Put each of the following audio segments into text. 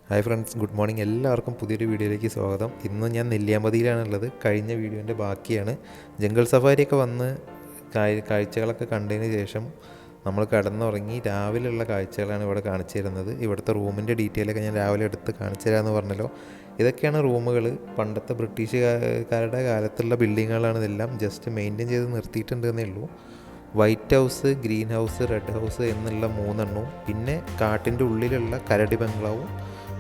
Hi friends, good morning. എല്ലാവർക്കും പുതിയൊരു വീഡിയോയിലേക്ക് സ്വാഗതം. ഇന്ന് ഞാൻ നെല്ലിയാമ്പതിയിലാണുള്ളത്. കഴിഞ്ഞ വീഡിയോൻ്റെ ബാക്കിയാണ്. ജംഗിൾ സഫാരിയൊക്കെ വന്ന് കാഴ്ചകളൊക്കെ കണ്ടതിന് ശേഷം നമ്മൾ കിടന്നുറങ്ങി രാവിലെയുള്ള കാഴ്ചകളാണ് ഇവിടെ കാണിച്ചു തരുന്നത്. ഇവിടുത്തെ റൂമിൻ്റെ ഡീറ്റെയിലൊക്കെ ഞാൻ രാവിലെ എടുത്ത് കാണിച്ചു തരാമെന്ന് പറഞ്ഞല്ലോ. ഇതൊക്കെയാണ് റൂമുകൾ. പണ്ടത്തെ ബ്രിട്ടീഷുകാരുടെ കാലത്തുള്ള ബിൽഡിങ്ങുകളാണ് ഇതെല്ലാം. ജസ്റ്റ് മെയിൻറ്റെയിൻ ചെയ്ത് നിർത്തിയിട്ടുണ്ടെന്നേ ഉള്ളൂ. White house, green house, red house എന്നുള്ള 3 എണ്ണവും, പിന്നെ കാട്ടിൻ്റെ ഉള്ളിലുള്ള കരടി ബംഗ്ലാവും,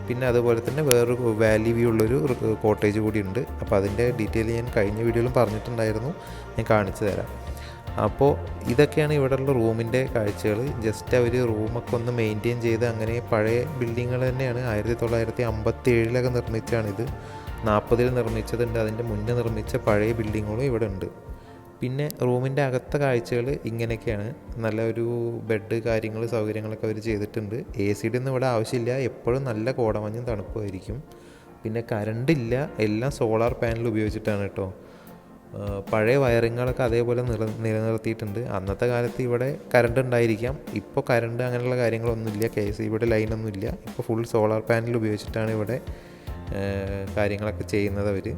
പിന്നെ അതുപോലെ തന്നെ വേറൊരു വാലി വ്യൂ ഉള്ളൊരു കോട്ടേജ് കൂടി ഉണ്ട്. അപ്പോൾ അതിൻ്റെ ഡീറ്റെയിൽ ഞാൻ കഴിഞ്ഞ വീഡിയോയിലും പറഞ്ഞിട്ടുണ്ടായിരുന്നു, ഞാൻ കാണിച്ചു തരാം. അപ്പോൾ ഇതൊക്കെയാണ് ഇവിടെയുള്ള റൂമിൻ്റെ കാഴ്ചകൾ. ജസ്റ്റ് അവർ റൂമൊക്കെ ഒന്ന് മെയിൻറ്റെയിൻ ചെയ്ത് അങ്ങനെ പഴയ ബിൽഡിങ്ങുകൾ തന്നെയാണ്. 1957 നിർമ്മിച്ചാണിത്. 40 നിർമ്മിച്ചതുണ്ട്. അതിൻ്റെ മുന്നേ നിർമ്മിച്ച പഴയ ബിൽഡിങ്ങുകളും ഇവിടെ ഉണ്ട്. പിന്നെ റൂമിൻ്റെ അകത്തെ കാഴ്ചകൾ ഇങ്ങനെയൊക്കെയാണ്. നല്ല ഒരു ബെഡ് കാര്യങ്ങൾ സൗകര്യങ്ങളൊക്കെ അവർ ചെയ്തിട്ടുണ്ട്. AC ഒന്നും ഇവിടെ ആവശ്യമില്ല. എപ്പോഴും നല്ല കോടമഞ്ഞും തണുപ്പുമായിരിക്കും. പിന്നെ കറണ്ടില്ല, എല്ലാം സോളാർ പാനൽ ഉപയോഗിച്ചിട്ടാണ് കേട്ടോ. പഴയ വയറിങ്ങുകളൊക്കെ അതേപോലെ നിലനിർത്തിയിട്ടുണ്ട്. അന്നത്തെ കാലത്ത് ഇവിടെ കറണ്ട് ഉണ്ടായിരിക്കാം. ഇപ്പോൾ കറണ്ട് അങ്ങനെയുള്ള കാര്യങ്ങളൊന്നുമില്ല. KCBയുടെ ലൈനൊന്നുമില്ല. ഇപ്പോൾ ഫുൾ സോളാർ പാനൽ ഉപയോഗിച്ചിട്ടാണ് ഇവിടെ കാര്യങ്ങളൊക്കെ ചെയ്യുന്നത് അവർ.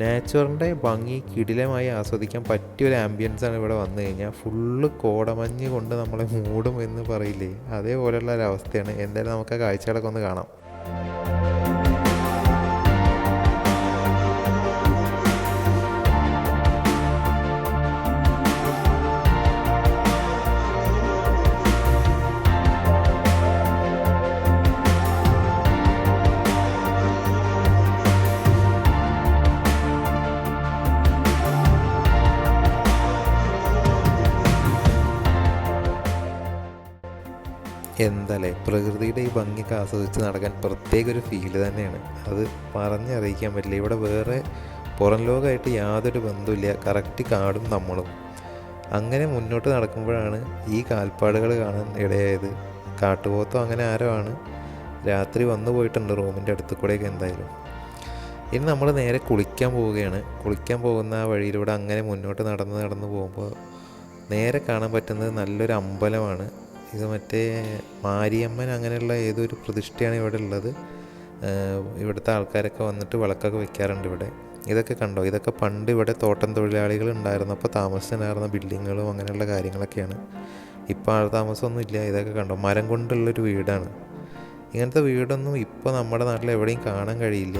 നേച്ചറിൻ്റെ ഭംഗി കിടിലമായി ആസ്വദിക്കാൻ പറ്റിയൊരു ആംബിയൻസാണ് ഇവിടെ വന്നു കഴിഞ്ഞാൽ. ഫുള്ള് കോടമഞ്ഞ് കൊണ്ട് നമ്മളെ മൂടും എന്ന് പറയില്ലേ, അതേപോലെയുള്ള ഒരവസ്ഥയാണ്. എന്തായാലും നമുക്ക് ആ കാഴ്ചകളൊക്കെ ഒന്ന് കാണാം. എന്താല്ലേ, പ്രകൃതിയുടെ ഈ ഭംഗിയൊക്കെ ആസ്വദിച്ച് നടക്കാൻ പ്രത്യേക ഒരു ഫീല് തന്നെയാണ്. അത് പറഞ്ഞറിയിക്കാൻ പറ്റില്ല. ഇവിടെ വേറെ പുറം ലോകമായിട്ട് യാതൊരു ബന്ധമില്ല. കറക്റ്റ് കാടും നമ്മളും. അങ്ങനെ മുന്നോട്ട് നടക്കുമ്പോഴാണ് ഈ കാൽപ്പാടുകൾ കാണാൻ ഇടയായത്. കാട്ടുപോത്തോ അങ്ങനെ ആരോ ആണ്. രാത്രി വന്നു പോയിട്ടുണ്ട് റൂമിൻ്റെ അടുത്ത് കൂടെയൊക്കെ. എന്തായാലും ഇനി നമ്മൾ നേരെ കുളിക്കാൻ പോവുകയാണ്. കുളിക്കാൻ പോകുന്ന ആ വഴിയിലൂടെ അങ്ങനെ മുന്നോട്ട് നടന്ന് പോകുമ്പോൾ നേരെ കാണാൻ പറ്റുന്നത് നല്ലൊരു അമ്പലമാണ്. ഇത് മറ്റേ മാരിയമ്മൻ അങ്ങനെയുള്ള ഏതൊരു പ്രതിഷ്ഠയാണ് ഇവിടെ ഉള്ളത്. ഇവിടുത്തെ ആൾക്കാരൊക്കെ വന്നിട്ട് വിളക്കൊക്കെ വെക്കാറുണ്ട് ഇവിടെ. ഇതൊക്കെ കണ്ടോ, ഇതൊക്കെ പണ്ട് ഇവിടെ തോട്ടം തൊഴിലാളികൾ ഉണ്ടായിരുന്നപ്പോൾ താമസിച്ചിട്ടുണ്ടായിരുന്ന ബിൽഡിങ്ങുകളും അങ്ങനെയുള്ള കാര്യങ്ങളൊക്കെയാണ്. ഇപ്പോൾ ആൾ താമസമൊന്നും ഇല്ല. ഇതൊക്കെ കണ്ടോ, മരം കൊണ്ടുള്ളൊരു വീടാണ്. ഇങ്ങനത്തെ വീടൊന്നും ഇപ്പോൾ നമ്മുടെ നാട്ടിൽ എവിടെയും കാണാൻ കഴിയില്ല.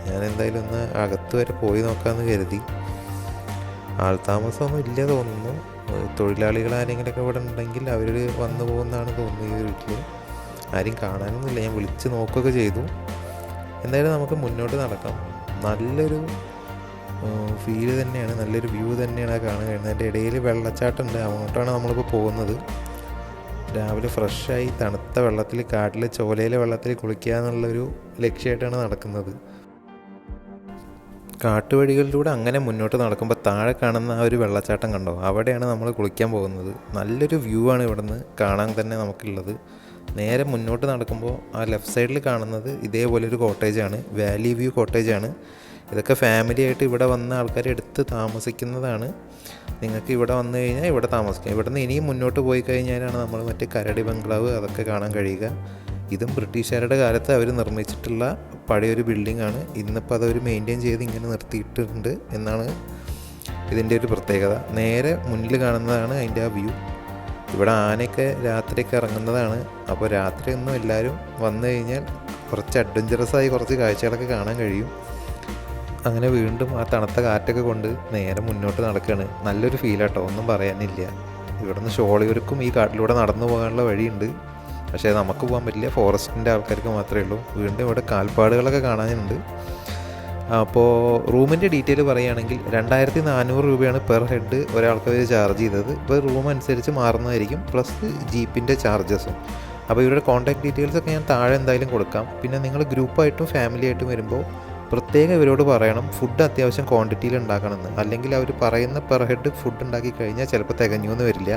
ഞാൻ എന്തായാലും ഒന്ന് അകത്ത് വരെ പോയി നോക്കാമെന്ന് കരുതി. ആൾ താമസമൊന്നും ഇല്ല തോന്നുന്നു. തൊഴിലാളികൾ ആരെങ്കിലുമൊക്കെ ഇവിടെ ഉണ്ടെങ്കിൽ അവർ വന്നു പോകുന്നതാണ് തോന്നുന്നത്. ഈ വീട്ടിൽ ആരും കാണാനൊന്നുമില്ല. ഞാൻ വിളിച്ച് നോക്കുകയൊക്കെ ചെയ്തു. എന്തായാലും നമുക്ക് മുന്നോട്ട് നടക്കാം. നല്ലൊരു ഫീല് തന്നെയാണ്, നല്ലൊരു വ്യൂ തന്നെയാണ് കാണാൻ കഴിയുന്നത്. അതിൻ്റെ ഇടയിൽ വെള്ളച്ചാട്ടമുണ്ട്, അങ്ങോട്ടാണ് നമ്മളിപ്പോൾ പോകുന്നത്. രാവിലെ ഫ്രഷായി തണുത്ത വെള്ളത്തിൽ, കാട്ടിലെ ചോലയിലെ വെള്ളത്തിൽ കുളിക്കുക എന്നുള്ളൊരു ലക്ഷ്യമായിട്ടാണ് നടക്കുന്നത്. കാട്ടുവഴികളിലൂടെ അങ്ങനെ മുന്നോട്ട് നടക്കുമ്പോൾ താഴെ കാണുന്ന ആ ഒരു വെള്ളച്ചാട്ടം കണ്ടോ, അവിടെയാണ് നമ്മൾ കുളിക്കാൻ പോകുന്നത്. നല്ലൊരു വ്യൂ ആണ് ഇവിടുന്ന് കാണാൻ തന്നെ നമുക്കുള്ളത്. നേരെ മുന്നോട്ട് നടക്കുമ്പോൾ ആ ലെഫ്റ്റ് സൈഡിൽ കാണുന്നത് ഇതേപോലെ ഒരു കോട്ടേജാണ്, വാലി വ്യൂ കോട്ടേജാണ്. ഇതൊക്കെ ഫാമിലി ആയിട്ട് ഇവിടെ വന്ന ആൾക്കാർ എടുത്ത് താമസിക്കുന്നതാണ്. നിങ്ങൾക്ക് ഇവിടെ വന്നു കഴിഞ്ഞാൽ ഇവിടെ താമസിക്കാം. ഇവിടെ നിന്ന് ഇനിയും മുന്നോട്ട് പോയി കഴിഞ്ഞാലാണ് നമ്മൾ മറ്റേ കരടി ബംഗ്ലാവ് അതൊക്കെ കാണാൻ കഴിയുക. ഇതും ബ്രിട്ടീഷുകാരുടെ കാലത്ത് അവർ നിർമ്മിച്ചിട്ടുള്ള പഴയൊരു ബിൽഡിങ്ങാണ്. ഇന്നിപ്പോൾ അതവർ മെയിൻറ്റെയിൻ ചെയ്ത് ഇങ്ങനെ നിർത്തിയിട്ടുണ്ട് എന്നാണ് ഇതിൻ്റെ ഒരു പ്രത്യേകത. നേരെ മുന്നിൽ കാണുന്നതാണ് അതിൻ്റെ ആ വ്യൂ. ഇവിടെ ആനയൊക്കെ രാത്രിയൊക്കെ ഇറങ്ങുന്നതാണ്. അപ്പോൾ രാത്രി ഒന്നും എല്ലാവരും വന്നു കഴിഞ്ഞാൽ കുറച്ച് അഡ്വഞ്ചറസായി കുറച്ച് കാഴ്ചകളൊക്കെ കാണാൻ കഴിയും. അങ്ങനെ വീണ്ടും ആ തണുത്ത കാറ്റൊക്കെ കൊണ്ട് നേരെ മുന്നോട്ട് നടക്കുകയാണ്. നല്ലൊരു ഫീലാട്ടോ, ഒന്നും പറയാനില്ല. ഇവിടുന്ന് ഷോളിയൂർക്കും ഈ കാട്ടിലൂടെ നടന്നു പോകാനുള്ള വഴിയുണ്ട്. പക്ഷേ നമുക്ക് പോകാൻ പറ്റില്ല, ഫോറസ്റ്റിൻ്റെ ആൾക്കാർക്ക് മാത്രമേ ഉള്ളൂ. വീണ്ടും ഇവിടെ കാൽപ്പാടുകളൊക്കെ കാണാനുണ്ട്. അപ്പോൾ റൂമിൻ്റെ ഡീറ്റെയിൽ പറയുകയാണെങ്കിൽ 2400 രൂപയാണ് പെർ ഹെഡ് ഒരാൾക്ക് അവർ ചാർജ് ചെയ്തത്. ഇപ്പോൾ റൂം അനുസരിച്ച് മാറുന്നതായിരിക്കും, പ്ലസ് ജീപ്പിൻ്റെ ചാർജസും. അപ്പോൾ ഇവരുടെ കോൺടാക്ട് ഡീറ്റെയിൽസൊക്കെ ഞാൻ താഴെ എന്തായാലും കൊടുക്കാം. പിന്നെ നിങ്ങൾ ഗ്രൂപ്പായിട്ടും ഫാമിലി ആയിട്ടും വരുമ്പോൾ പ്രത്യേകം ഇവരോട് പറയണം ഫുഡ് അത്യാവശ്യം ക്വാണ്ടിറ്റിയിൽ ഉണ്ടാക്കണമെന്ന്. അല്ലെങ്കിൽ അവർ പറയുന്ന പെർ ഹെഡ് ഫുഡ് ഉണ്ടാക്കി കഴിഞ്ഞാൽ ചിലപ്പോൾ തികഞ്ഞൊന്നും വരില്ല.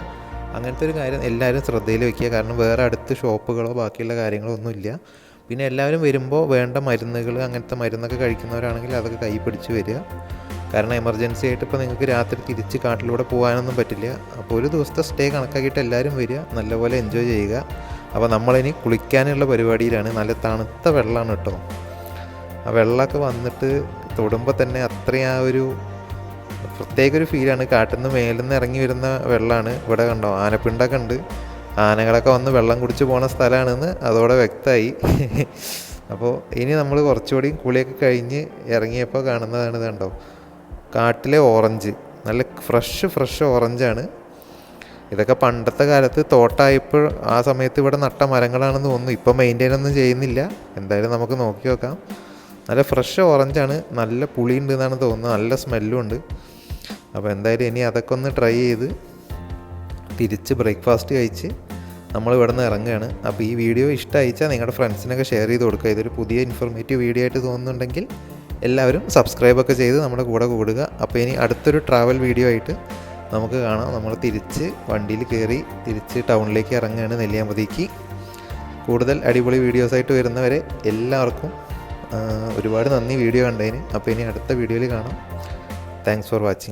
അങ്ങനത്തെ ഒരു കാര്യം എല്ലാവരും ശ്രദ്ധയിൽ വയ്ക്കുക. കാരണം വേറെ അടുത്ത് ഷോപ്പുകളോ ബാക്കിയുള്ള കാര്യങ്ങളോ ഒന്നുമില്ല. പിന്നെ എല്ലാവരും വരുമ്പോൾ വേണ്ട മരുന്നുകൾ, അങ്ങനത്തെ മരുന്നൊക്കെ കഴിക്കുന്നവരാണെങ്കിൽ അതൊക്കെ കൈ പിടിച്ച് വരിക. കാരണം എമർജൻസി ആയിട്ട് ഇപ്പോൾ നിങ്ങൾക്ക് രാത്രി തിരിച്ച് കാട്ടിലൂടെ പോകാനൊന്നും പറ്റില്ല. അപ്പോൾ ഒരു ദിവസത്തെ സ്റ്റേ കണക്കാക്കിയിട്ട് എല്ലാവരും വരിക, നല്ലപോലെ എൻജോയ് ചെയ്യുക. അപ്പോൾ നമ്മളിനി കുളിക്കാനുള്ള പരിപാടിയിലാണ്. നല്ല തണുത്ത വെള്ളമാണ് കേട്ടോ. ആ വെള്ളമൊക്കെ വന്നിട്ട് തൊടുമ്പോൾ തന്നെ അത്രയും ആ ഒരു പ്രത്യേക ഒരു ഫീലാണ്. കാട്ടിൽ നിന്ന് മേലിൽ നിന്ന് ഇറങ്ങി വരുന്ന വെള്ളമാണ്. ഇവിടെ കണ്ടോ ആനപ്പിണ്ടൊക്കെ ഉണ്ട്. ആനകളൊക്കെ വന്ന് വെള്ളം കുടിച്ച് പോണ സ്ഥലമാണെന്ന് അതോടെ വ്യക്തമായി. അപ്പോൾ ഇനി നമ്മൾ കുറച്ചുകൂടി കുളിയൊക്കെ കഴിഞ്ഞ് ഇറങ്ങിയപ്പോൾ കാണുന്നതാണ്. കണ്ടോ കാട്ടിലെ ഓറഞ്ച്, നല്ല ഫ്രഷ് ഓറഞ്ചാണ്. ഇതൊക്കെ പണ്ടത്തെ കാലത്ത് തോട്ടമായപ്പോൾ ആ സമയത്ത് ഇവിടെ നട്ട മരങ്ങളാണെന്ന് തോന്നുന്നു. ഇപ്പം മെയിൻറ്റെയിൻ ഒന്നും ചെയ്യുന്നില്ല. എന്തായാലും നമുക്ക് നോക്കി നോക്കാം. നല്ല ഫ്രഷ് ഓറഞ്ചാണ്, നല്ല പുളിയുണ്ട് എന്നാണ് തോന്നുന്നത്, നല്ല സ്മെല്ലും ഉണ്ട്. അപ്പോൾ എന്തായാലും ഇനി അതൊക്കെ ഒന്ന് ട്രൈ ചെയ്ത് തിരിച്ച് ബ്രേക്ക്ഫാസ്റ്റ് കഴിച്ച് നമ്മൾ ഇവിടെ നിന്ന് ഇറങ്ങുകയാണ്. അപ്പോൾ ഈ വീഡിയോ ഇഷ്ടമായിച്ചാൽ നിങ്ങളുടെ ഫ്രണ്ട്സിനൊക്കെ ഷെയർ ചെയ്ത് കൊടുക്കുക. ഇതൊരു പുതിയ ഇൻഫോർമേറ്റീവ് വീഡിയോ ആയിട്ട് തോന്നുന്നുണ്ടെങ്കിൽ എല്ലാവരും സബ്സ്ക്രൈബൊക്കെ ചെയ്ത് നമ്മുടെ കൂടെ കൂടുക. അപ്പോൾ ഇനി അടുത്തൊരു ട്രാവൽ വീഡിയോ ആയിട്ട് നമുക്ക് കാണാം. നമ്മൾ തിരിച്ച് വണ്ടിയിൽ കയറി തിരിച്ച് ടൗണിലേക്ക് ഇറങ്ങുകയാണ്, നെല്ലിയാമ്പതിക്ക്. കൂടുതൽ അടിപൊളി വീഡിയോസായിട്ട് വരുന്നവരെ എല്ലാവർക്കും ഒരുപാട് നന്ദി വീഡിയോ കണ്ടതിന്. അപ്പോൾ ഇനി അടുത്ത വീഡിയോയിൽ കാണാം. Thanks for watching.